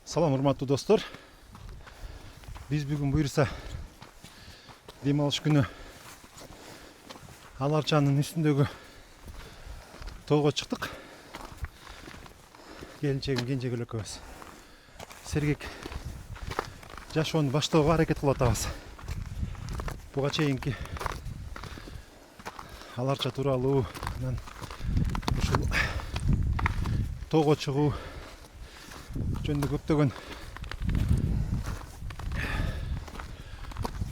Салам, урматтуу достор. Биз бүгүн буюрса дем алыш күнү Ал Арчанын үстүндөгү тоого чыктык. Келинчегим Кенжегүл экөөбүз сергек жашоону баштоого аракет кылып атабыз. Буга чейинки Ал Арча тууралуу, анан ушул тоого чыгуу жөнүндө көптөгөн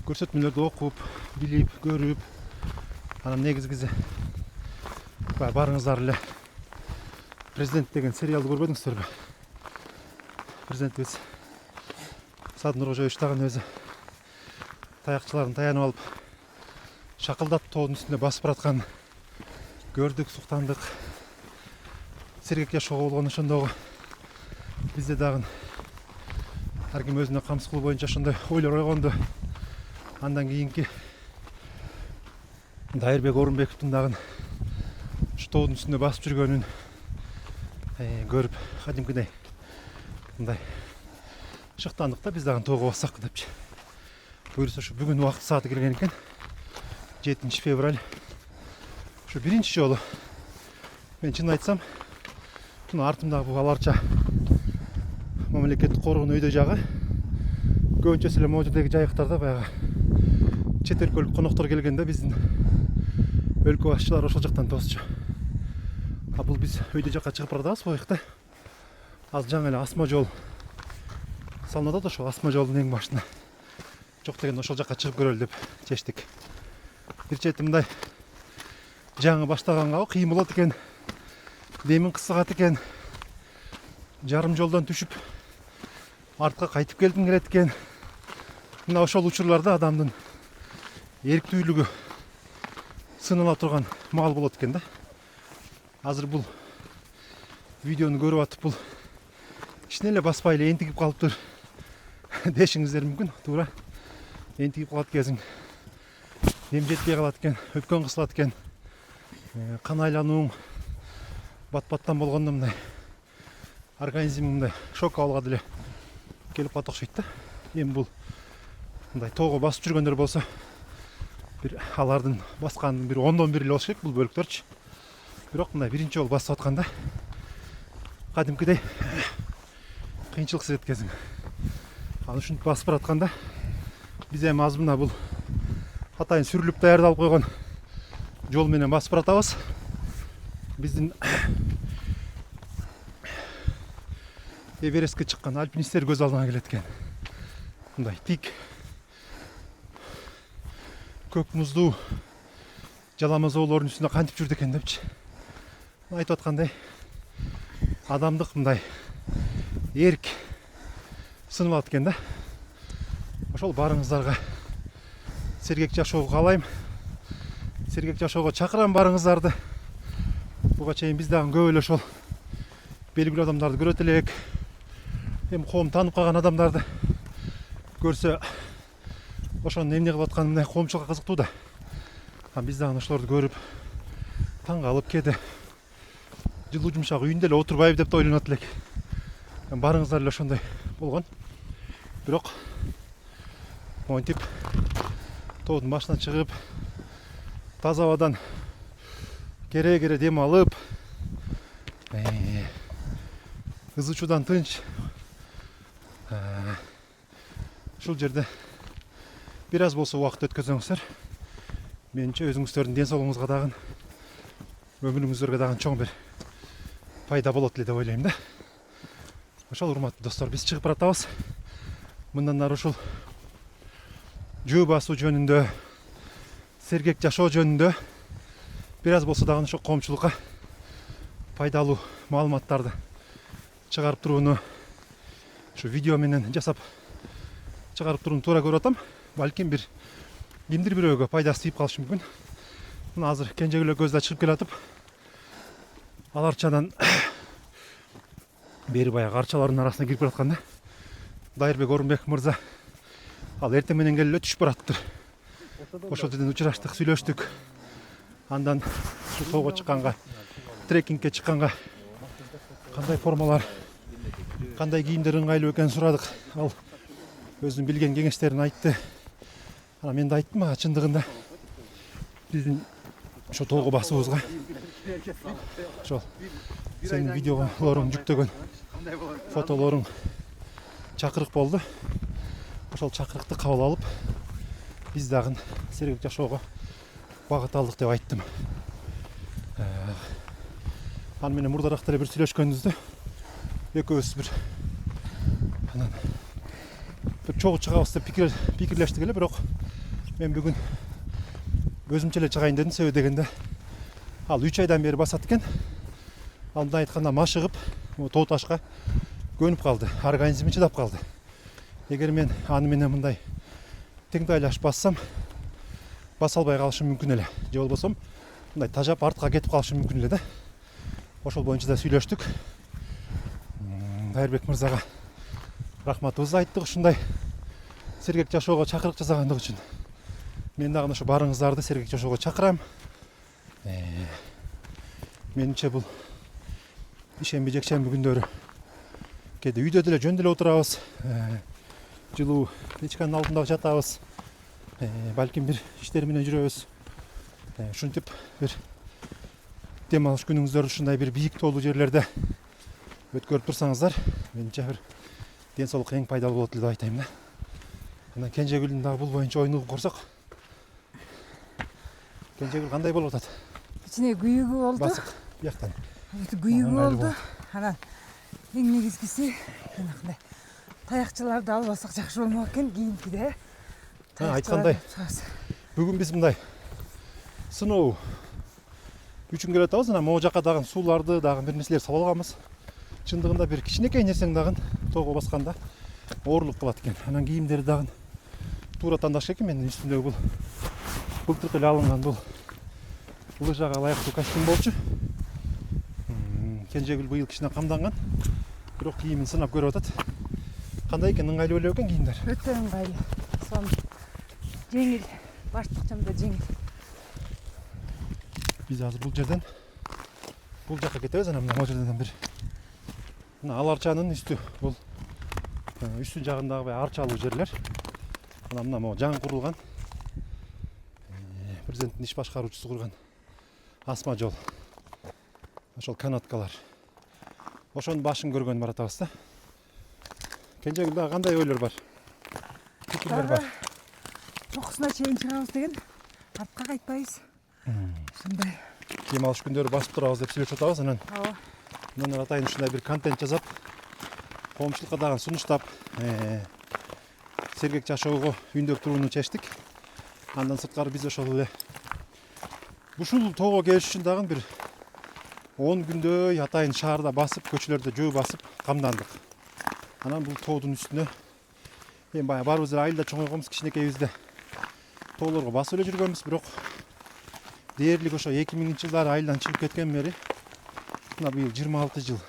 көрсөтмөлөрдү окуп, билип, көрүп, анан негизгиси барыңыздар эле Президент деген сериалды көрбөдүңүздөрбү? Президентибиз Садыр Нуркожоевич дагы өзү таякчыларын таянып алып шакылдап тоонун үстүндө басып бараткан көрдүк, суктандык. Сергек жашоого болгон ошондогу бизде дагы ар ким өзүнө камсыз кылуу боюнча ошондой ойлор ойгонду. Андан кийинки Дайырбек Орунбековдун дагы тоонун үстүндө басып жүргөнүн көрүп, кадимкидей мындай шыктандык да, биз дагы тоого бассак депчи. Буюрса ушу бүгүн убакыт сааты келген экен. 7 февраль. Ушу биринчи жолу мен чын айтсам, мына артымдагы бул Ал Арча мамлекеттик коргоонун өйдө жагы көбүнчөсү эле могу жердеги жайыктарда баягы чет өлкөлүк коноктор келгенде биздин өлкө башчылары ошол жактан тосчу. А бул биз өйдө жакка чыгып баратабыз бул жакта. Азыр жаңы эле асма жол салынып атат, ошол асма жолдун эң башына. Жок деген ошол жакка чыгып көрөлү деп чечтик. Бир чети мындай жаңы баштаганга кыйын болот экен, демин кысыгат экен, жарым жолдон түшүп артка кайтып келгиң келет экен. Мына ошол учурларда адамдын эрктүүлүгү сынала турган маал болот экен да. Азыр бул видеону көрүп атып, бул кичине эле баспай эле энтигип калыптыр дешиңиздер мүмкүн. Туура энтигип калат экенсиң, дем жетпей калат экен, өпкөн кысылат экен, кан айланууң бат-баттан болгондо мындай организм мындай шок абалга деле келип калат окшойт да. Эми бул мындай тоого басып жүргөндөр болсо, бир алардын баскандын бир 10-дон 1 эле болуш керек бул бөлүктөрчү. Бирок мындай биринчи жолу басып атканда кадимкидей кыйынчылык сезет экенсиң. Анан ушинтип басып баратканда биз эми азыр мына бул атайын сүрүлүп даярдалып койгон жол менен басып баратабыз. Биздин Эверестке чыккан альпинисттер көз алдыңа келет экен. Мындай тик көк муздуу жаламазоолордун үстүндө кантип жүрдү экен депчи. Айтып аткандай, адамдык мындай эрк сынып алат экен да. Ошол барыңыздарга сергек жашоого каалайм. Сергек жашоого чакырам барыңыздарды. Буга чейин биз дагы көп эле ошол белгилүү адамдарды көрөт элек. Эми коом таанып калган адамдарды көрсө ошонун эмне кылып атканын мындай коомчулукка кызыктуу да. Биз дагы ошолорду көрүп таң калып кээде жылуу жумшак үйүндө эле отурбайбы деп да ойлонот элек. Барыңыздар эле ошондой болгон. Бирок монтип тоодун башына чыгып, таза абадан кере дем алып, ызы чуудан тынч ушул жерде бир аз болсо убакыт өткөзсөңүздөр, менимче өзүңүздөрдүн ден соолугуңузга дагы, өмүрүңүздөргө дагы чоң бир пайда болот эле деп ойлойм да. Ошол урматтуу достор, биз чыгып баратабыз. Мындан ары ушул жөө басуу жөнүндө, сергек жашоо жөнүндө бир аз болсо дагы ошо коомчулукка пайдалуу маалыматтарды чыгарып турууну, ушу видео менен жасап чыгарып турууну туура көрүп атам. Балким бир кимдир бирөөгө пайдасы тийип калышы мүмкүн. Мына азыр Кенжегүл экөөбүз да чыгып келатып, Ал Арчадан бери баягы арчалардын арасына кирип баратканда Дайырбек Орунбеков мырза ал эртең менен келип эле түшүп бараттыр. Ошол жерден учураштык, сүйлөштүк. Андан ушу тоого чыкканга, трекингке чыкканга кандай формалар Кандай кийимдер ыңгайлуу экенин сурадык. Ал өзүнүн билген кеңештерин айтты. Ана мен да айттым, чындыгында биздин ошо тоого басуубузга ошол сенин видеолоруң жүктөгөн фотолоруң чакырык болду. Ошол чакырыкты кабыл алып, биз дагы сергек жашоого багыт алдык деп айттым. Аны менен мурдараак деле бир сүйлөшкөнбүздө экөөбүз бир анан бир чогуу чыгабыз деп пикирлештик эле, бирок мен бүгүн өзүмчө эле чыгайын дедим. Себеби дегенде ал 3 айдан бери басат экен. Ал мындай айтканда машыгып, тоо ташка көнүп калды. Организми чыдап калды. Эгер мен аны менен мындай теңдайлашып бассам, баса албай калышым мүмкүн эле. Же болбосо мындай тажап артка кетип калышым мүмкүн эле да. Ошол боюнча да сүйлөштүк. Дайырбек мырзага рахматыбызды айттык ушундай сергек жашоого чакырык жасагандыгы үчүн. Мен дагы ошо барыңыздарды сергек жашоого чакырам. Менимче бул ишемби жекшемби күндөрү кээде үйдө деле жөн деле отурабыз. Жылуу печканын алдында жатабыз. Балким бир иштер менен жүрөбүз. Ушинтип бир дем алыш күнүңүздөрдү ушундай бир бийик тоолуу жерлерде өткөрүп турсаңыздар, менимче бир ден соолукка эң пайдалуу болот деп айтайм да. Анан Кенжегүлдүн дагы бул боюнча оюн угуп көрсөк. Кенжегүл кандай болуп атат? Ичине күйүгү болду. Басык бияктан. Күйүгү болду. Анан эң негизгиси жанагындай таякчыларды албасак жакшы болмок экен, кийинкиде. Айткандай. Бүгүн биз мындай сыноо үчүн келип атабыз. Анан могу жака дагы сууларды дагы бир нерселер салып алганбыз. Чындыгында бир кичинекей нерсең дагы тоого басканда оорлук кылат экен. Анан кийимдерди дагы туура тандаш керек экен. Менин үстүмдөгү бул былтыркы эле алынган бул лыжага ылайыктуу костюм болчу. Кенжегүл быйыл кичине камданган. Бирок кийимин сынап көрүп атат. Кандай экен, ыңгайлуу эле экен кийимдер? Өтө ыңгайлуу. Сон жеңил, баштыкчам да жеңил. Биз азыр бул жерден бул жакка кетебиз. Анан могу жерден бир ал арчанын үстү, бул үстүн жагындагы арчалуу жерлер. Анан мына могу жаңы курулган президенттин иш башкаруучусу курган асма жол. Ошол канаткалар. Ошонун башын көргөнү баратабыз да. Кенжегүл дагы кандай ойлор бар? Пикирлер бар. Чокусуна чейин чыгабыз деген, артка кайтпайбыз. Ушундай. Дем алыш күндөрү басып турабыз деп сүйлөшүп атабыз. Анан мындан атайын ушундай бир контент жасап, коомчулукка дагы сунуштап, сергек жашоого үндөп турууну чечтик. Андан сырткары биз ошол эле ушул тоого келиш үчүн дагы бир 10 күндөй атайын шаарда басып, көчөлөрдө жөө басып камдандык. Анан бул тоодун үстүнө эми баягы барыбыз эле айылда чоңойгонбуз, кичинекейбизде тоолорго басып эле жүргөнбүз, бирок дээрлик ошо 2000-жылдары айылдан чыгып кеткен бери мына быйыл 26 жыл.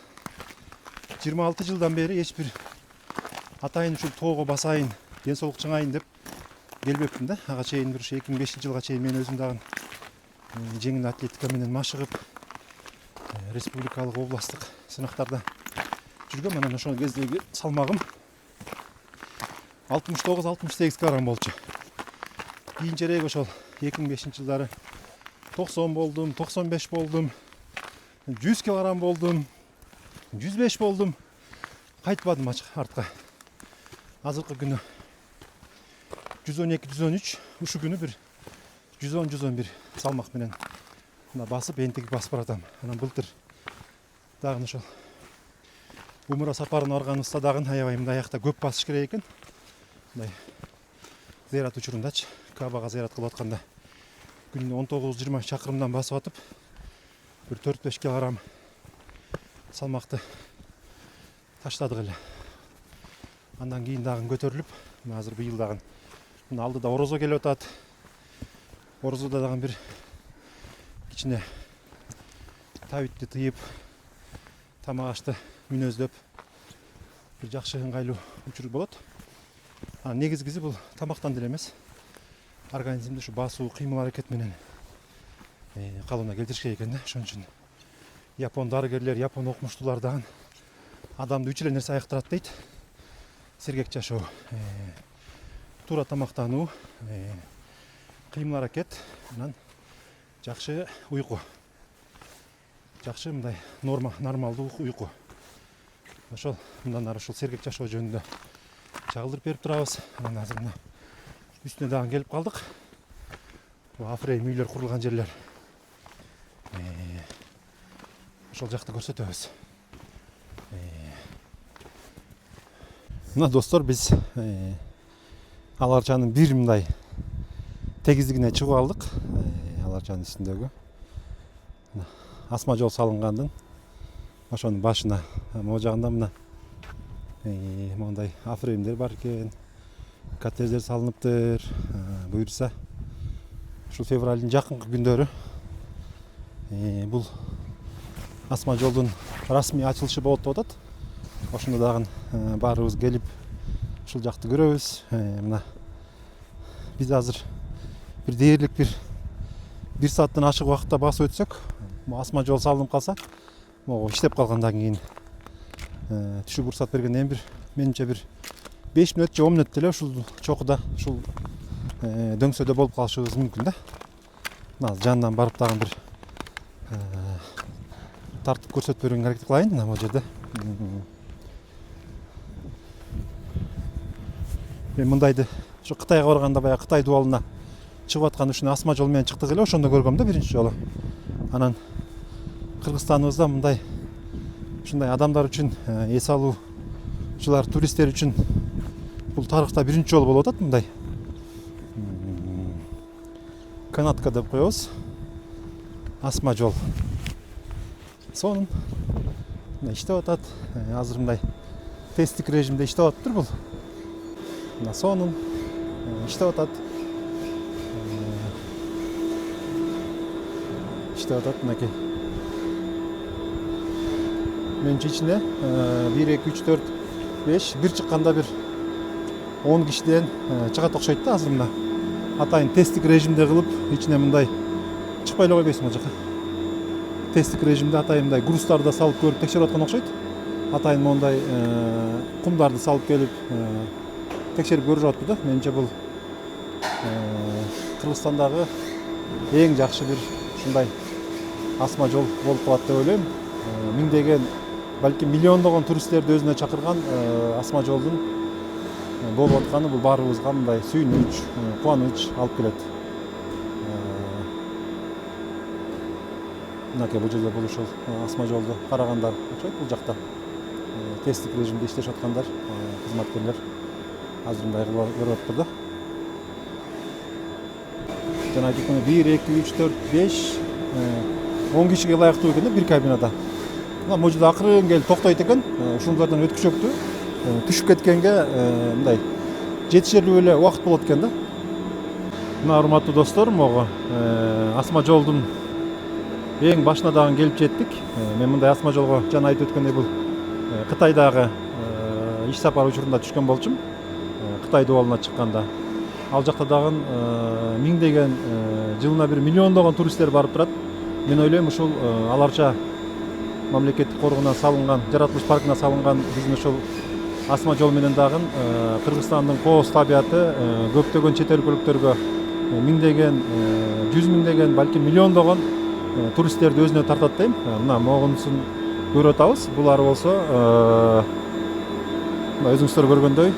26 жылдан бери эч бир атайын ушул тоого басайын, ден соолук чыңайын деп келбептин да. Ага чейин бир 2005-жылга чейин мен өзүм дагы жеңил атлетика менен машыгып, республикалык областтык сынактарда жүргөм. Анан ошол кездеги салмагым 69-68 килограмм болчу. Кийинчерээк ошол 2005-жылдары 90 болдум, 95 болдум, 100 килограмм болдум, 105 болдум. Кайтпадым артка. Азыркы күнү 112-113, ушу күнү бир 110-111 салмак менен мына басып, энтиги басып баратам. Анан былтыр дагы ошол умура сапарына барганыбызда дагы аябай мындай аякта көп басыш керек экен. Мындай зыярат учурундачы, Кабага зыярат кылып атканда күнүнө 19-20 чакырымдан басып атып, бир 4-5 килограмм салмакты таштадык эле. Андан кийин дагы көтөрүлүп, мына азыр быйыл дагы мына алдыда орозо келип атат. Орозодо дагы бир кичине табитти тыйып, тамак ашты мүнөздөп бир жакшы ыңгайлуу учур болот. Анан негизгиси бул тамактан деле эмес, организмди ушу басуу, кыймыл аракет менен калыбына келтириш керек экен да. Ошон үчүн япон дарыгерлер, япон окумуштуулар дагы адамды үч эле нерсе аяктырат дейт. Сергек жашоо, туура тамактануу, кыймыл аракет, анан жакшы уйку. Жакшы мындай нормалдуу уйку. Ошол мындан ары ушул сергек жашоо жөнүндө чагылдырып берип турабыз. Анан азыр мына үстүнө дагы келип калдык. Бул Афрейм үйлөр курулган жерлер. Ошол жакты көрсөтөбүз. Мына достор, биз Аларчанын бир мындай тегиздигине чыгып алдык. Аларчанын үстүндөгү асма жол салынгандын ошонун башына, могу жагында мына мондай Афреймдер бар экен, коттедждер салыныптыр. Буюрса ушул февралдын жакынкы күндөрү бул асма жолдун расмий ачылышы болот деп атат. Ошондо дагы баарыбыз келип ушул жакты көрөбүз. Мына биз азыр бир дээрлик бир сааттан ашык убакытта басып өтсөк, асма жол салынып калса, могу иштеп калгандан кийин түшүп уруксат бергенден кийин менимче бир 5 мүнөт же 10 мүнөт деле ушул чокуда, ушул дөңсөдө болуп калышыбыз мүмкүн да. Мына жанынан барып дагы бир тартып көрсөтүп берүүгө аракет кылайын мына бул жерде. Мен мындайды ушу Кытайга барганда баягы Кытай дубалына чыгып аткан ушуну асма жол менен чыктык эле, ошондо көргөм да биринчи жолу. Анан Кыргызстаныбызда мындай ушундай адамдар үчүн, эс алуучулар, туристтер үчүн бул тарыхта биринчи жолу болуп атат. Мындай канатка деп коебуз, асма жол. Сонун иштеп атат. Азыр мындай тесттик режимде иштеп атыптыр бул. Мына сонун иштеп атат. Иштеп атат мынакей. Менчи ичине 1 2 3 4 5 бир чыкканда бир 10 кишиден чыгат окшойт да. Азыр мына атайын тесттик режимде кылып, ичине мындай чыкпай эле койбойсуң ал жака. Тесттик режимде атайын мындай грузтарды салып көрүп текшерип аткан окшойт. Атайын мондай кумдарды салып келип текшерип көрүп атты да. Менимче бул Кыргызстандагы эң жакшы бир ушундай асма жол болуп калат деп ойлойм. Миңдеген, балки миллиондогон туристтерди өзүнө чакырган асма жолдун болуп атканы бул баарыбызга мындай сүйүнүч, кубаныч алып келет. Мынакей бул жерде бул ушул асма жолду карагандар окшойт. Бул жакта тесттик режимде иштешип аткандар, кызматкерлер азыр мындай көрүп атыптыр да. Жана айтып 1 2 3 4 5 10 кишиге ылайыктуу экен да бир кабинада. Мына бул жерде акырын келип токтойт экен. Ушулардан өткүчөктү түшүп кеткенге мындай жетишерлүү эле убакыт болот экен да. Мына урматтуу достор, могу асма жолдун эң башына дагы келип жеттик. Мен мындай асма жолго жана айтып өткөндөй бул Кытайдагы иш сапар учурунда түшкөн болчумун. Кытай дубалына чыкканда. Ал жакта дагы миңдеген, жылына бир миллиондогон туристтер барып турат. Мен ойлойм ушул Аларча мамлекеттик коргуна салынган, жаратылыш паркына салынган биздин ушул асма жол менен дагы Кыргызстандын кооз табияты көптөгөн чет өлкөлүктөргө миңдеген, жүз миңдеген, балки миллиондогон туристтерди өзүнө тартат дейм. Мына могунусун көрүп атабыз. Булар болсо өзүңүздөр көргөндөй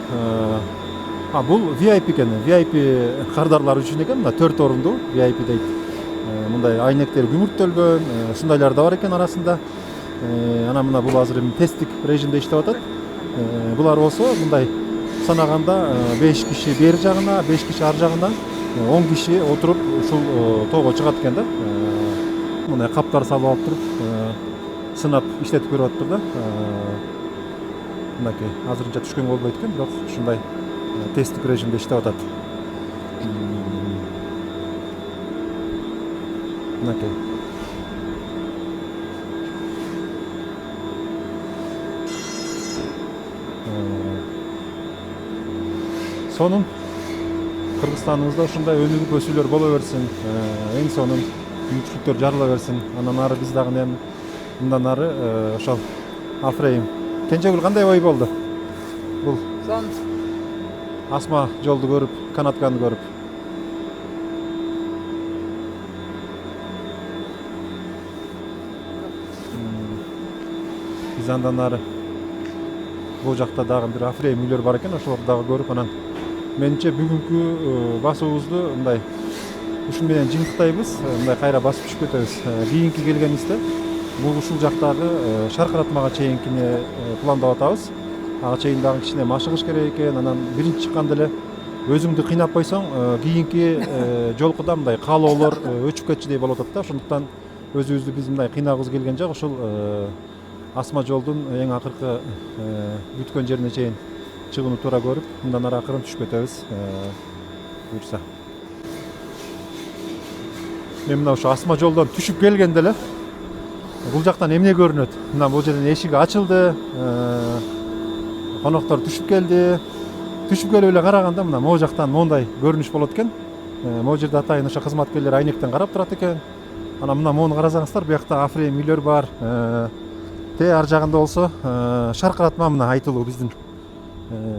бул VIP экен. VIP кардарлар үчүн экен. Мына 4 орундуу VIP дейт. Мындай айнектер күмүрттөлгөн, ушундайлар да бар экен арасында. Анан мына бул азыр тесттик режимде иштеп атат. Булар болсо мындай санаганда 5 киши бери жагына, 5 киши ар жагына, 10 киши отуруп ушул тоого чыгат экен да. Мындай каптар салып алып туруп сынап иштетип көрүп атыптыр да. Мынакей азырынча түшкөнгө болбойт экен, бирок ушундай тесттик режимде иштеп атат. Мынакей. Сонун Кыргызстаныбызда ушундай өнүгүп өсүүлөр боло берсин. Эң сонун мүмкүнчүлүктөр жарыла берсин. Андан ары биз дагы мындан ары ошол Афрейм Кенжегүл кандай ой болду? Бул Сонун. асма жолду көрүп, канатканы көрүп. Биз андан ары бул жакта дагы бир афрейм үйлөр бар экен, ошолорду дагы көрүп, анан менимче бүгүнкү басуубузду мындай ушун менен жыйынтыктайбыз, мындай кайра басып түшүп кетебиз. Кийинки келгенибизде бул ушул жактагы шаркыратмага чейинкини пландап атабыз. Ага чейин дагы кичине машыгыш керек экен. Анан биринчи чыкканда эле өзүңдү кыйнап койсоң, кийинки жолкуда мындай каалоолор өчүп кетчүдөй болуп атат да. Ошондуктан өзүбүздү биз мындай кыйнагыбыз келген жок. Ушул асма жолдун эң акыркы бүткөн жерине чейин чыгууну туура көрүп, мындан ары акырын түшүп кетебиз. Буюрса. Мен мына ошо асма жолдон түшүп келгенде эле бул жактан эмне көрүнөт? Мына бул жерден эшиги ачылды. Коноктор түшүп келди. Түшүп келип эле караганда мына могу жактан мондай көрүнүш болот экен. Могу жерде атайын ошо кызматкерлер айнектен карап турат экен. Анан мына могуну карасаңыздар, буякта афрейм үйлөр бар. Те ар жагында болсо шаркыратма мына айтылуу биздин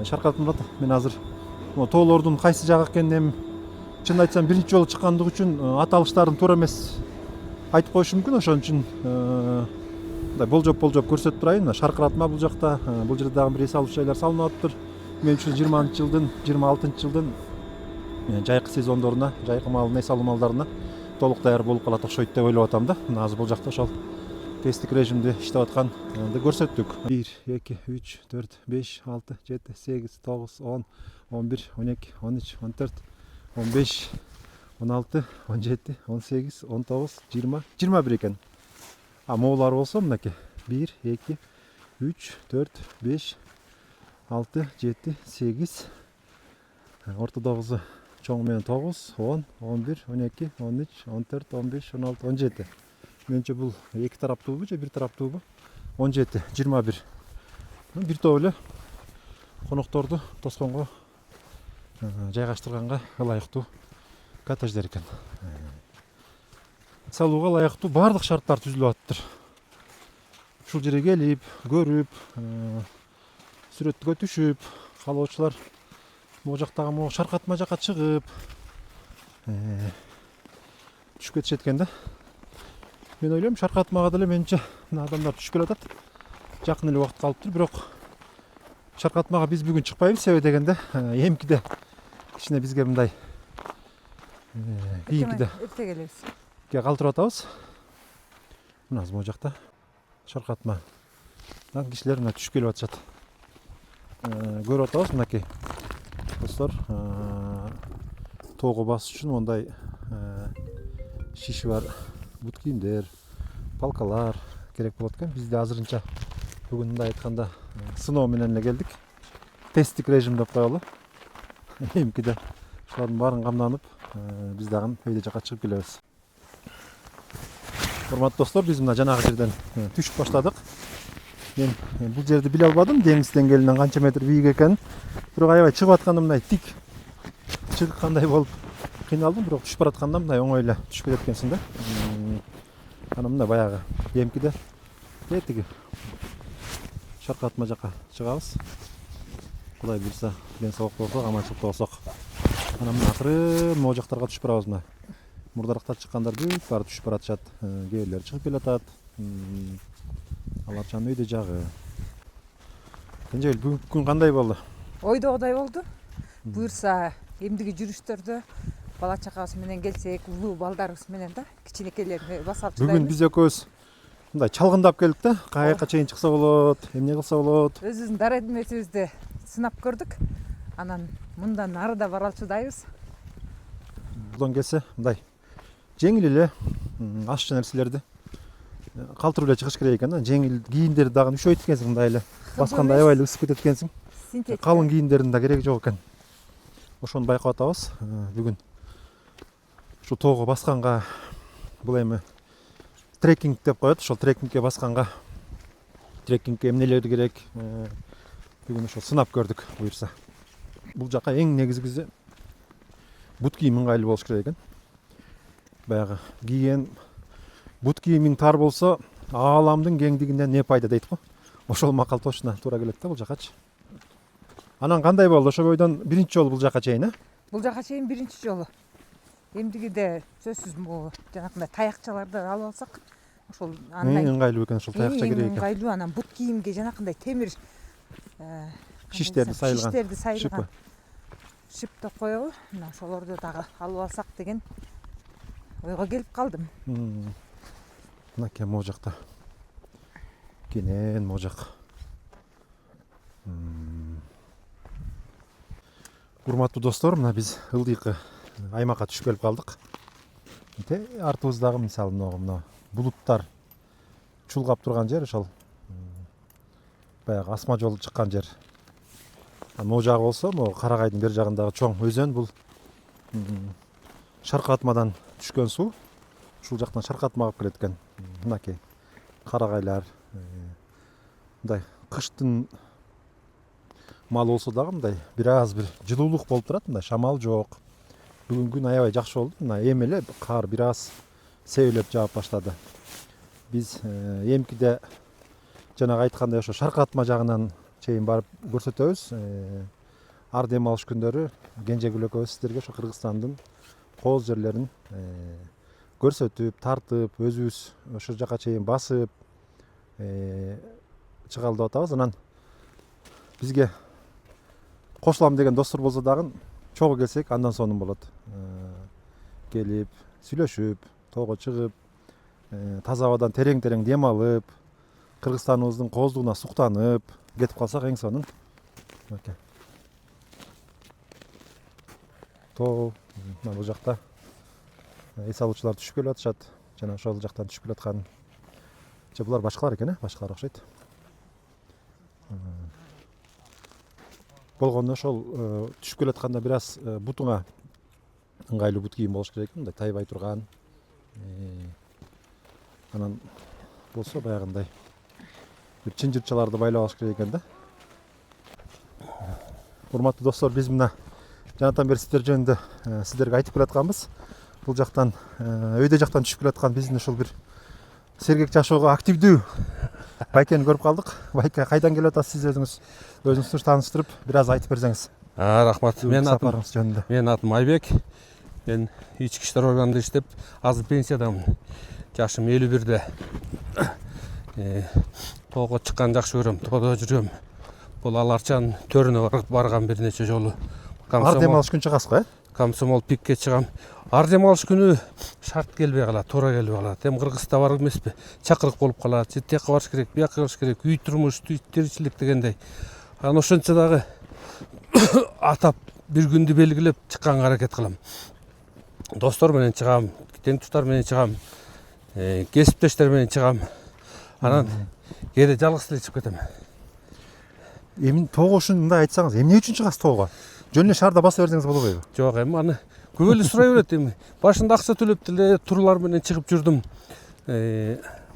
шаркыратма. Мен азыр могу тоолордун кайсы жагы экенин чын айтсам биринчи жолу чыккандыгы үчүн аталыштарын туура эмес айтып коюшум мүмкүн. Ошон үчүн мындай болжоп көрсөтүп турайын. Мына шаркыратма бул жакта, бул жерде дагы бир эс алуу жайлар салынып атыптыр. Мен үчүн 20-жылдын, 26-жылдын жайкы сезондоруна, жайкы малдын эс алуу малдарына толук даяр болуп калат окшойт деп ойлоп атам да. Мына азыр бул жакта ошол тесттик режимде иштеп атканды көрсөттүк. 1, 2, 3, 4, 5, 6, 7, 8, 9, 10, 11, 12, 13, 14, 15, 16, 17, 18, 19, 20, 21 экен. Могулар болсо мынакей 1, 2, 3, 4, 5, 6, 7, 8, ортодогусу чоң менен 9, 10, 11, 12, 13, 14, 15, 16, 17. Менимче бул эки тараптуубу же бир тараптуубу? 17, 21. Бир топ эле конокторду тосконго жайгаштырганга ылайыктуу коттедждер экен. Салууга ылайыктуу баардык шарттар түзүлүп атыптыр. Ушул жерге келип, көрүп, сүрөткө түшүп, каалоочулар могу жактагы могу шаркыратма жакка чыгып түшүп кетишет экен да. Мен ойлойм, шаркыратмага деле менимче мына адамдар түшүп келатат. Жакын эле убакыт калыптыр, бирок шаркыратмага биз бүгүн чыкпайбыз. Себеби дегенде, эмкиде кичине бизге мындай кийинкиде эрте келебиз. Калтырып атабыз. Мына могу жакта шаркыратмадан кишилер мына түшүп келип атышат. Көрүп атабыз мынакей достор, тоого басыш үчүн мондай шиши бар бут кийимдер, палкалар керек болот экен. Бизде азырынча бүгүн мындай айтканда сыноо менен эле келдик. Тесттик режим деп коелу. Эмкиде ушулардын баарын камданып, биз дагы өйдө жакка чыгып келебиз. Урматтуу достор, биз мына жанагы жерден түшүп баштадык. Мен бул жерди биле албадым, деңиз деңгээлинен канча метр бийик экенин. Бирок аябай чыгып атканда мындай тик чыгыккандай болуп кыйналдым, бирок түшүп баратканда мындай оңой эле түшүп кетет экенсиң да. Анан мына баягы эмкиде тетиги шаркыратма жакка чыгабыз. Кудай буйрса, ден соолуктуу болсок, аманчылыктуу болсок. Анан мына акырын могу жактарга түшүп барабыз. Мына мурдаракта чыккандар бүт баары түшүп баратышат. Кээ бирлери чыгып келатат. Аларчанын өйдө жагы. Кенжегүл, бүгүнкү күн кандай болду? Ойдогудай болду. Буюрса, эмдиги жүрүштөрдө бала чакабыз менен келсек, улуу балдарыбыз менен да кичинекейлерди баса алып чыдайбыз. Бүгүн биз экөөбүз мындай чалгындап келдик да. Каяка чейин чыкса болот, эмне кылса болот. Өзүбүздүн дарыметибизди сынап көрдүк. Анан мындан ары да бара алчудайбыз. Булдан келсе мындай жеңил эле ашчы нерселерди калтырып эле чыгыш керек экен да. Жеңил кийимдерди дагы üşөйт экенсиң, мындай эле басканда аябай эле ысып кетет экенсиң. Калың кийимдердин да кереги жок экен. Ошону байкап атабыз. Бүгүн ушу тоого басканга бул эми трекинг деп коет. Ошол трекингке басканга трекингке эмнелер керек? Бүгүн ошо сынап көрдүк буюрса. Бул жака эң негизгиси бут кийим ыңгайлуу болуш керек экен. Баягы кийген бут кийимиң тар болсо, ааламдын кеңдигинен не пайда дейт го. ошол макал точно туура келет да бул жакачы. Анан кандай болду? Ошо бойдон биринчи жолу бул жака чейин, Бул жака чейин биринчи жолу. Эмдигиде сөзсүз могу жанакындай таякчаларды алып алсак, ошол ыңгайлуу экен, ошол таякча керек экен. ыңгайлуу, анан бут кийимге жанакындай темир Шиштерди сайылган. Шип деп коебу. Мына ошолорду дагы алып алсак деген ойго келип калдым. Мынакей могу жакта. Кенен могу жак. Урматтуу достор, мына биз ылдыйкы аймакка түшүп келип калдык. Артыбыздагы мисалы мына булуттар чулгап турган жер, ошол баягы асма жол чыккан жер. Могу жагы болсо, могу Карагайдын бер жагындагы чоң өзөн, бул Шаркатмадан түшкөн суу. Ушул жактан Шаркатмага келет экен. Мынакей Карагайлар, мындай кыштын мал болсо дагы мындай бир аз бир жылуулук болуп турат, мындай шамал жок. Бүгүн күн аябай жакшы болду. Мына эми эле кар бир аз себелеп жаап баштады. Биз эмкиде жанагы айткандай ошо Шаркатма жагынан чейин барып көрсөтөбүз. Ар дем алыш күндөрү Кенжегүл экөөбүз сиздерге ошо Кыргызстандын кооз жерлерин көрсөтүп, тартып, өзүбүз ошол жака чейин басып чыгалдап атабыз. Анан бизге кошулам деген достор болсо дагы чогуу келсек андан сонун болот. Келип, сүйлөшүп, тоого чыгып, таза абадан терең дем алып, Кыргызстаныбыздын кооздугуна суктанып кетип калсак эң сонун. Тоо, мына бул жакта эс алуучулар түшүп келип атышат. Жана ошол жактан түшүп келаткан. Булар башкалар экен, башкалар окшойт. Болгондо ошол түшүп келатканда бир аз бутуңа ыңгайлуу бут кийим болуш керек, мындай тайбай турган. Анан болсо баягындай бир чынжырчаларды байлап алыш керек экен да. Урматтуу достор, биз мына жанатан бери сиздер жөнүндө сиздерге айтып келатканбыз. Бул жактан өйдө жактан түшүп келаткан биздин ушул бир сергек жашоого активдүү Байкени көрүп калдык. Байке, кайдан келип атасыз сиз өзүңүздү тааныштырып, бир аз айтып берсеңиз. Рахмат. Менин атым Айбек. Мен ички иштер органында иштеп, азыр пенсиядамын. Жашым 51-де. Тоого чыккан жакшы көрөм, тоодо жүрөм. Бул Аларчанын төрүнө барган бир нече жолу. Ар дем алыш күн чыгасыз го, Комсомол пикке чыгам. Ар дем алыш күнү шарт келбей калат, туура келбей калат. Эми Кыргызда бар эмеспи? Чакырык болуп калат. Тияка барыш керек, бияка барыш керек. Үй турмуш, тиричилик дегендей. Анан ошончо дагы атап бир күндү белгилеп чыкканга аракет кылам. Достор менен чыгам, тең туштар менен чыгам, кесиптештер менен чыгам. Анан кээде жалгыз эле чыгып кетем. Эми тоого ушундай айтсаңыз, эмне үчүн чыгасыз тоого? Жөн эле шаарда баса берсеңиз болобойбу? Жок, эми аны көп эле сурай берет эми. Башында акча төлөп деле турлар менен чыгып жүрдүм.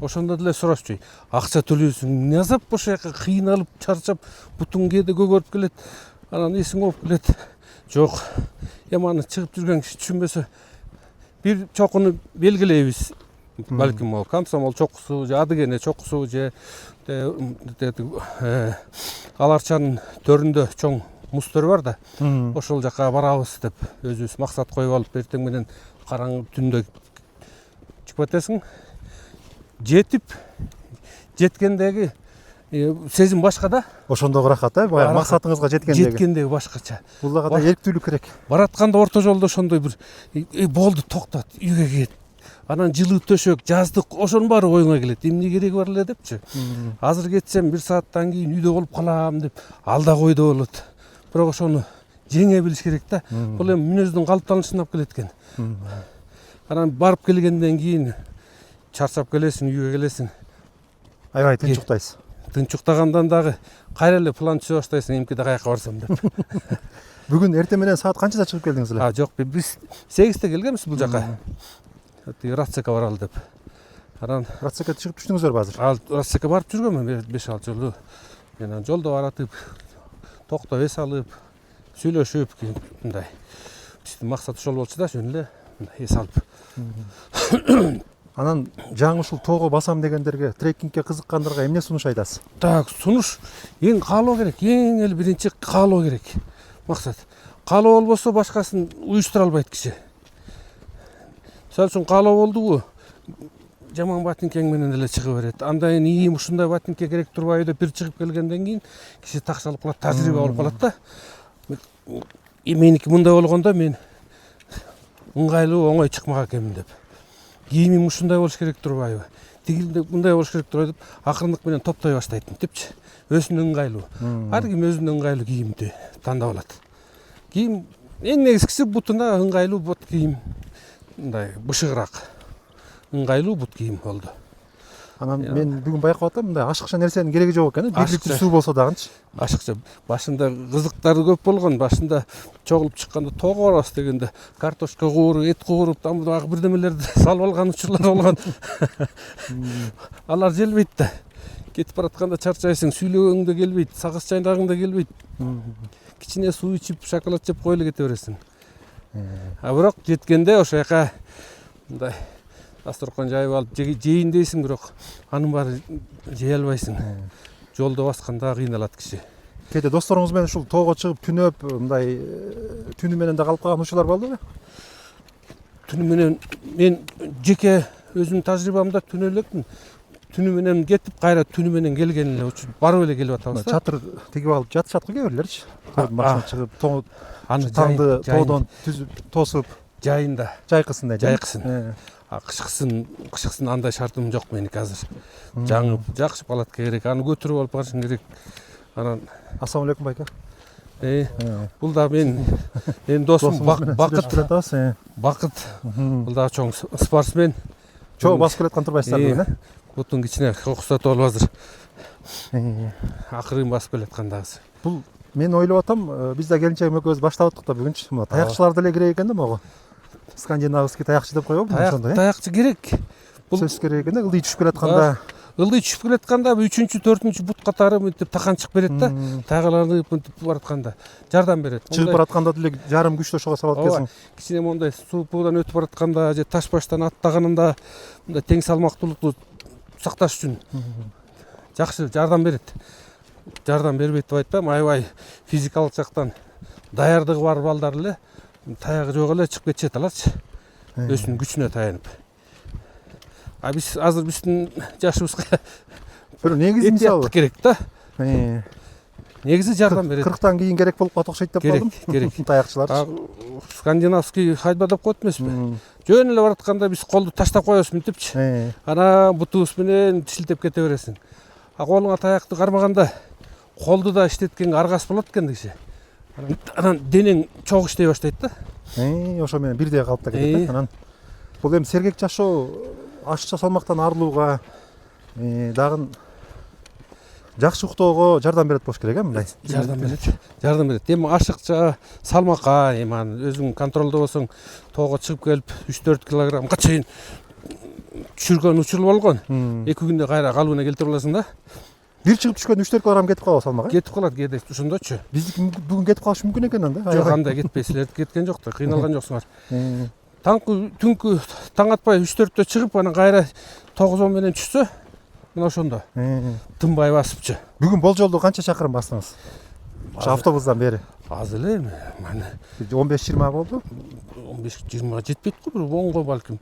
Ошондо деле сурашчу. Акча төлөйсүң, эмне азап ошол жака кыйналып, чарчап, бутуң кээде көгөрүп келет. Анан эсиң ооп келет. Жок. Эми аны чыгып жүргөн киши түшүнбөсө, бир чокуну белгилейбиз. Балким ол Комсомол чокусу, же Адыгене чокусу, же Аларчанын төрүндө чоң мустөр бар да. Ошол жака барабыз деп өзүбүз максат коюп алып, эртең менен караңгы түндө чыгып кетесиң. Жеткендеги сезим башка да. Ошондогу рахат, баягы максатыңызга жеткендеги башкача. Бул дагы эрктүүлүк керек. Баратканда орто жолдо ошондой бир болду, токтот, үйгө кет. Анан жылуу төшөк, жаздык, ошонун баары оюңа келет. Эмне кереги бар эле депчи. Азыр кетсем 1 сааттан кийин үйдө болуп калам деп алда койдо болот. Бирок ошону жеңе билиш керек да. Бул эми мүнөздүн калыптанышынан келет экен. Анан барып келгенден кийин чарчап келесиң, үйгө келесиң. Аябай тынчуктайсыз. Тынчуктагандан дагы кайра эле план түзө баштайсың, эмкиде каяка барсам деп. Бүгүн эртең менен саат канчада чыгып келдиңиз эле? Жок, биз 8-те келгенбиз бул жака. Рацека баралы деп. Анан Рацека чыгып түштүңүздөрбү азыр? Рацека барып жүргөм 5-6 жолу. Менен жолдо баратып, токтоп эс алып, сүйлөшүп, мындай. Биздин максат ошол болчу да, жөн эле эс алып. Анан жаңы ушул тоого басам дегендерге, трекингке кызыккандарга эмне сунуш айтасыз? Так, сунуш эң каалоо керек. Эң эле биринчи каалоо керек. Максат. Каалоо болбосо башкасын уюштура албайт киши. Мисалы үчүн каалоо болдубу? Жаман ботинкең менен эле чыга берет. Андайын ийим ушундай ботинке керек турбайбы деп бир чыгып келгенден кийин киши такшалып калат, тажрыйба болуп калат да. Меники мындай болгондо мен ыңгайлуу оңой чыкмак экенмин деп. Кийимим ушундай болуш керек турбайбы? Тигилде мындай болуш керек турбайбы деп акырындык менен топтой баштайт депчи. Өзүнө ыңгайлуу. Ар ким өзүнө ыңгайлуу кийимди тандап алат. Кийим эң негизгиси бутуна ыңгайлуу бут кийим. Мындай бышыгыраак. Ыңгайлуу бут кийим болду. Анан мен бүгүн байкап атам, мындай ашыкча нерсенин кереги жок экен, 1 литр суу болсо дагынчы. Ашыкча башында кызыктары көп болгон, башында чогулуп чыкканда тоого барабыз дегенде картошка кууруп, эт кууруп, дагы бирдемелерди салып алган учурлар болгон. Алар желбейт да. Кетип баратканда чарчайсың, сүйлөгөң да келбейт, сагыз чайнагың да келбейт. Кичине суу ичип, шоколад жеп коелу кете бересиң. А бирок жеткенде ошо жака мындай дасторкон жайып алып жейин дейсиң, бирок анын баары жей албайсың. Жолдо басканда кыйналат киши. Кээде досторуңуз менен ушул тоого чыгып түнөп, мындай түнү менен да калып калган учурлар болдубу? Түнү менен мен жеке өзүмдүн тажрыйбамда түнө элекмин. Түнү менен кетип, кайра түнү менен келген эле учур барып эле келип атабыз да. Чатыр тигип алып жатышат го кээ бирлерчи. Машина чыгып, аны таңды тоодон тосуп жайында жайкысын дейт. жайкысын. Кышкысын андай шартым жок меники азыр. Жаңып, жакшы палатка керек. Аны көтөрүп алып барышың керек. Анан Ассаламу алейкум байка. Бул да менин досум Бакыт. Бул да чоң спортсмен. Чоо басып келаткан турбайсыздар бүгүн, Бутун кичине кокустатып алып азыр. Акырын басып келаткан дагы. Бул мен ойлоп атам, биз да келинчегим экөөбүз баштап аттык да бүгүнчү. Таякчылар деле керек экен да могу. Скандинавский таякчы деп коебу ошондой. Таякчы керек. Бул сөз керек экен да, ылдый түшүп келатканда. Ылдый түшүп келатканда 3-чү, 4-чү бут катары мынтип такан чыгып берет да. Тайгаланып мынтип баратканда жардам берет. Чыгып баратканда деле жарым күчтө ошого салат келсиң. Кичине мондай суудан өтүп баратканда же таш баштан аттаганында мындай тең салмактуулукту сакташ үчүн жакшы жардам берет. Жардам бербейт деп айтпайм, аябай физикалык жактан даярдыгы бар балдар эле таягы жок эле чыгып кетишет аларчы. Өзүнүн күчүнө таянып. Биз азыр биздин жашыбызга бир негизи мисалы керек да. Негизи жардам берет. 40тан кийин керек болуп калат окшойт деп калдым. Керек. Таякчылар. Скандинавский ходьба деп коет эмеспи? Жөн эле баратканда биз колду таштап коебуз мынтипчи. Ана бутубуз менен шилтеп кете бересиң. Колуңа таякты кармаганда колду да иштеткенге аргас болот экен киши. Анан денең чогуу иштей баштайт да. Ошо менен бирдей калып да кетет. Анан бул эми сергек жашоо ашыкча салмактан арылууга дагы жакшы уктоого жардам берет болуш керек, мындай. Жардам берет. Эми ашыкча салмакка, эми өзүң контролдо болсоң, тоого чыгып келип 3-4 килограммга чейин түшүргөн учур болгон. 2 күндө кайра калыбына келтирип аласың да. Бир чыгып түшкөндө 3-4 килограмм кетип калат салмак. Кетип калат кээде ошондочу. Биздики бүгүн кетип калышы мүмкүн экен анда. Жок, андай кетпей, силердики кеткен жок да, кыйналган жоксуңар. Түнкү таң атпай 3-4тө чыгып, анан кайра 9-10 менен түшсө, мына ошондо. Тынбай басыпчы. Бүгүн болжолдо канча чакырым бастыңыз? Автобустан бери. Аз эле эми, мана 15-20 болду. 15-20 жетпейт го, бир 10го балким.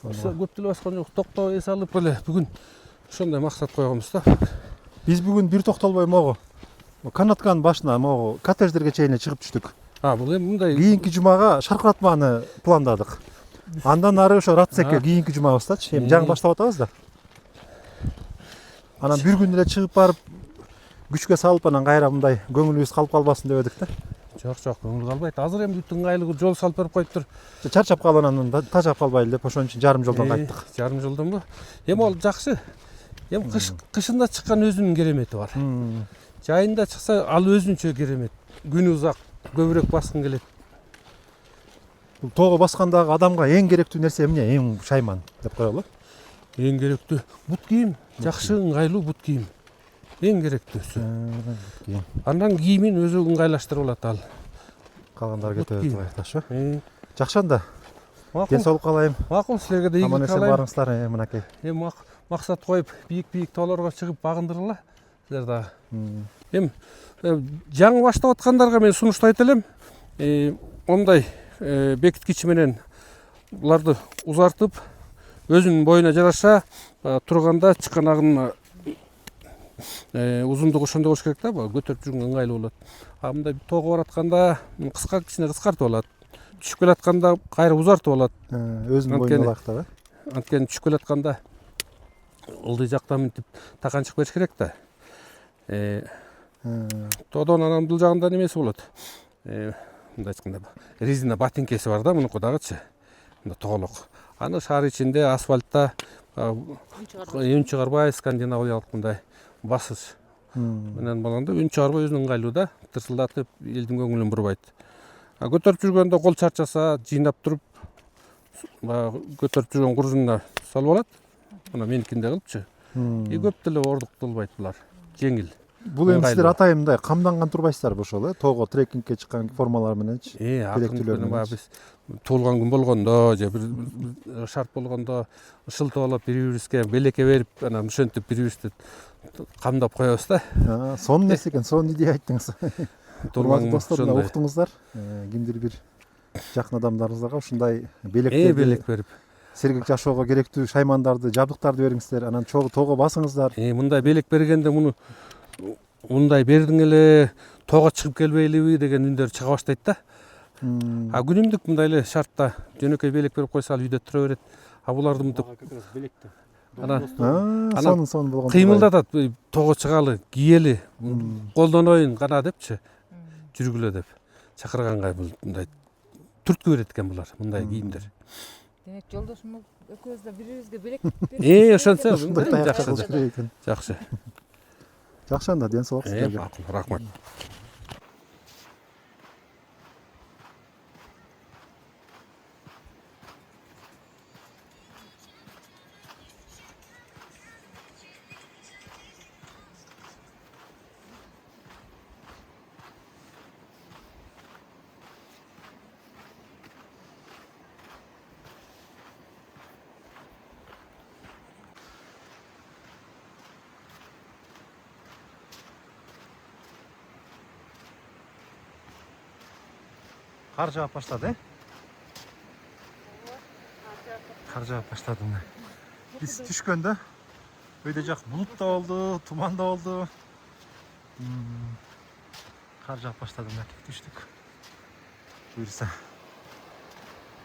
Көп деле баскан жок, токтоо эс алып эле бүгүн ошондой максат койгонбуз да. Биз бүгүн бир токтолбой могу канатканын башына могу коттедждерге чейин чыгып түштүк. Бул эми мындай кийинки жумага шаркыратманы пландадык. Андан ары ошо Рацекке кийинки жумабыздачы. Эми жаңы баштап атабыз да. Анан бир күн эле чыгып барып күчкө салып анан кайра мындай көңүлүбүз калып калбасын деп эдик да. Жок, көңүл калбайт. Азыр эми бүт ыңгайлуу жол салып берип коюптур. Чарчап калып анан тажап калбайлы деп ошон үчүн жарым жолдон кайттык. Жарым жолдонбу? Эми ол жакшы. Эми кышында чыккан өзүнүн керемети бар. Жайында чыкса ал өзүнчө керемет. Күнү узак, көбүрөөк баскың келет. Бул тоого баскандагы адамга эң керектүү нерсе эмне? Эң шайман деп коелу. Эң керектүү бут кийим, жакшы ыңгайлуу бут кийим. Эң керектүүсү. Андан кийимин өзү ыңгайлаштырып алат ал. Калгандары кете берет башташы. Жакшы анда. Макул. денсаулық қалайым. Макул, силерге да Аман ийгилик есен каалайм. барыңыздар, мынакей. Эми максат коюп, бийик тоолорго чыгып багындыргыла. Силер дагы. Эми жаңы баштап аткандарга мен сунуштайт элем. Ондай бекиткич менен буларды узартып, өзүнүн боюна жараша турганда чыканагынын узундугу ошондой болуш керек да, көтөрүп жүргөнгө ыңгайлуу болот. А мындай тоого баратканда кичине кыскартып алат. Түшүп келатканда кайра узартып алат. Өзүнүн боюна ылайыктап, Анткени түшүп келатканда ылдый жактан мынтип таканчык бериш керек да. Тоодон анан бул жагында немеси болот. Мындай айтканда резина ботинкеси бар да, мунуку дагычы. Мында тоголок. Аны шаар ичинде асфальтта үн чыгарбай скандинавиялык мындай басыш менен болгондо үн чыгарбай өзүнүн ыңгайлуу да, тырсылдатып элдин көңүлүн бурбайт. Көтөрүп жүргөндө кол чарчаса, жыйнап туруп көтөрүп жүргөн куржуна салып алат. Мына меникинде кылыпчы. Көп деле ордуктулбайт булар. Жеңил. Бул эми силер атайын мындай камданган турбайсыздарбы ошол, тоого трекингке чыккан формалар мененчи? Акыркы биз туулган күн болгондо же бир шарт болгондо ышылтып алып бири-бирибизге белекке берип, анан ушинтип бири-бирибизди камдап коебуз да. Сонун нерсе экен, сонун идея айттыңыз. Урматтуу достор, уктуңуздар. Кимдир бир жакын адамдарыңыздарга ушундай белек берип, сергек жашоого керектүү шаймандарды, жабдыктарды бериңиздер, анан тоого басыңыздар. Мындай белек бергенде муну мындай бердиң эле тоого чыгып келбейлиби деген үндөр чыга баштайт да. Күнүмдүк мындай эле шартта жөнөкөй белек берип койсо ал үйдө тура берет. Буларды мынтип сонун болгон. Кыймылдатат, тоого чыгалы, кийели, колдоноюн гана депчи, жүргүлө деп чакырганга мындай түрткү берет экен булар, мындай кийимдер. Демек жолдошум экөөбүз да бири-бирибизге белек берип. Ошентсе ушундай таякчы кылыш керек экен. Жакшы. Жакшы анда, денсаулык силерге. Рахмат. Кар жаап баштады, Кар жаап баштады. Биз түшкөндө өйдө жак булут да болду, туман да болду. Кар жаап баштады, түштүк. Буюрса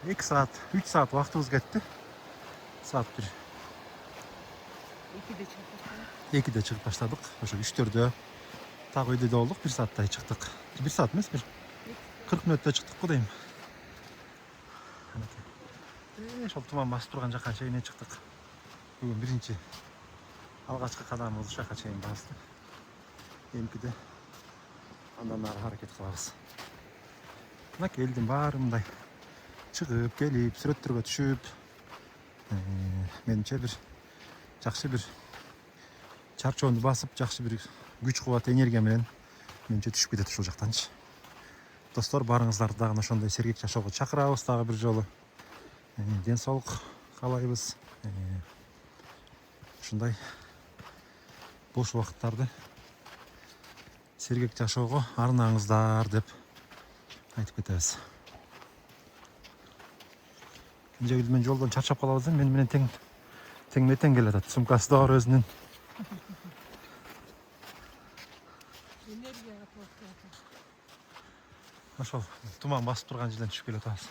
2 саат, 3 саат вактыбыз кетти. Саат 2-де чыгып баштадык. Ошо 3-төрдө так өйдө болдук, 1 сааттай чыктык. 1 саат эмес, 40 мүнөттө чыктык го дейм. Ошол туман басып турган жакка чейин чыктык. Бүгүн биринчи алгачкы кадамыбыз ушул жакка чейин басты. Эмкиде андан ары аракет кылабыз. Мына элдин баары мындай чыгып, келип, сүрөттөргө түшүп, менимче бир жакшы бир чарчоону басып, жакшы бир күч кубат, энергия менен менимче түшүп кетет ушул жактанчы. Достор, барыңыздарды дагы ошондой сергек жашоого чакырабыз дагы бир жолу. Денсаулык каалайбыз. Ушундай бош убакыттарды сергек жашоого арнаңыздар деп айтып кетебиз. Кенжегүл мен жолдон чарчап калабыз, мени менен тең келатат. Сумкасы да бар өзүнүн. Ошол туман басып турган жерден түшүп келатабыз.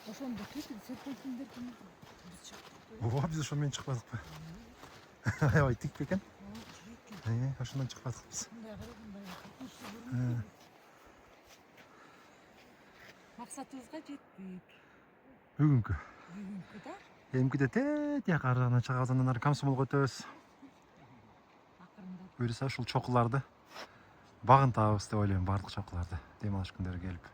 Ошондо кетип серпилтиндер Биз ошо менен чыкпадыкпы? Аябай тик бекен? Ошондон чыкпадык биз. Максатыбызга жетпейт. Бүгүнкү. Да? Эмкиде тияк ары жагына чыгабыз, андан ары Комсомолго өтөбүз. Акырындап. Буюрса ушул чокуларды багынтабыз деп ойлойм, баардык чокуларды дем алыш күндөрү келип.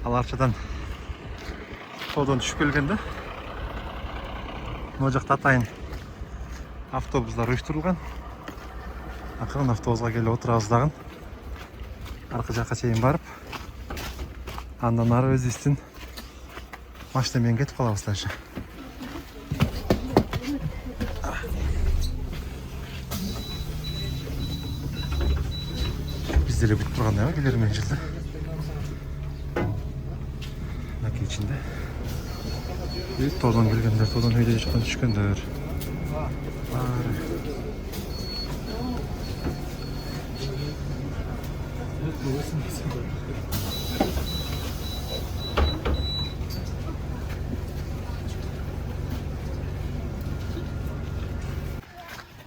Ал арчадан тоодон түшүп келгенде могу жакта атайын автобустар уюштурулган. Акырын автобуска келип отурабыз дагы. Аркы жакка чейин барып, андан ары өзүбүздүн машина менен кетип калабыз дальше. Биз деле күтүп тургандай келермен жылда. Мынакей ичинде. Тоодон келгендер, тоодон үйдө жакан түшкөндөр.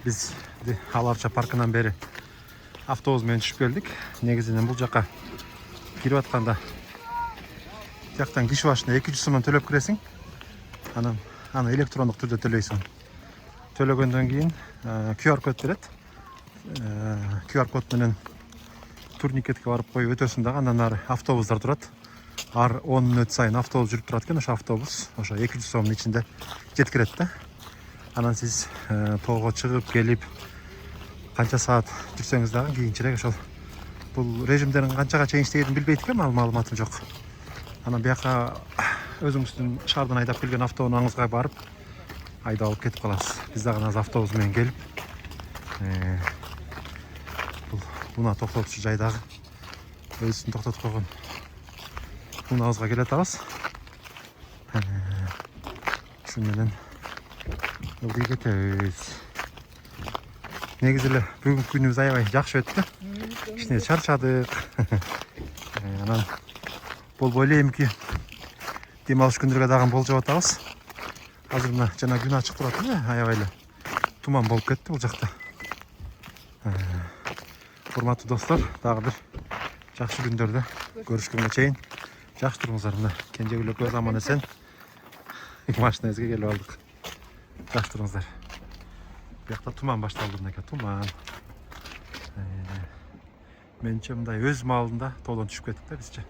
Biz Ал Арча паркынан бери автобус менен түшүп келдик. Негизинен бул жака кирип атканда жактан киши башына 200 сомдон төлөп киресиң. Аны электрондук түрдө төлөйсүң. Төлөгөндөн кийин QR код берет. QR код менен турникетке барып коюп өтөсүң дагы, андан ары автобустар турат. Ар 10 мүнөт сайын автобус жүрүп турат экен. Ошо автобус ошо 200 сомдун ичинде жеткирет да. Анан сиз тоого чыгып келип канча саат жүрсөңүз дагы кийинчерээк ошол бул режимдерин канчага чейин иштегенин билбейт экен, маалыматым жок. Анан бияка өзүңүздүн шаардан айдап келген автоунааңызга барып айдап алып кетип каласыз. Биз дагы азыр автобус менен келип бул унаа токтотуучу жайдагы өзүбүздүн токтотуп койгон унаабызга келе атабыз. Ушун менен ылдый кетебиз. Негизи эле бүгүнкү күнүбүз аябай жакшы өттү. Кичине чарчадык. Анан болбой элемки дем алыш күндөргө дагы болжоп атабыз. Азыр мына жана күн ачык турат эле, аябай эле туман болуп кетти бул жакта. Урматтуу достор, дагы бир жакшы күндөрдө көрүшкөнгө чейин жакшы туруңуздар. Мына Кенжегүл экөөбүз аман эсен машинабызга келип алдык. Жакшы туруңуздар. Бuyakta tuman başlandı mınaka, tuman. Menimçe mınday öz malında toğdan düşüp kettik de bizce.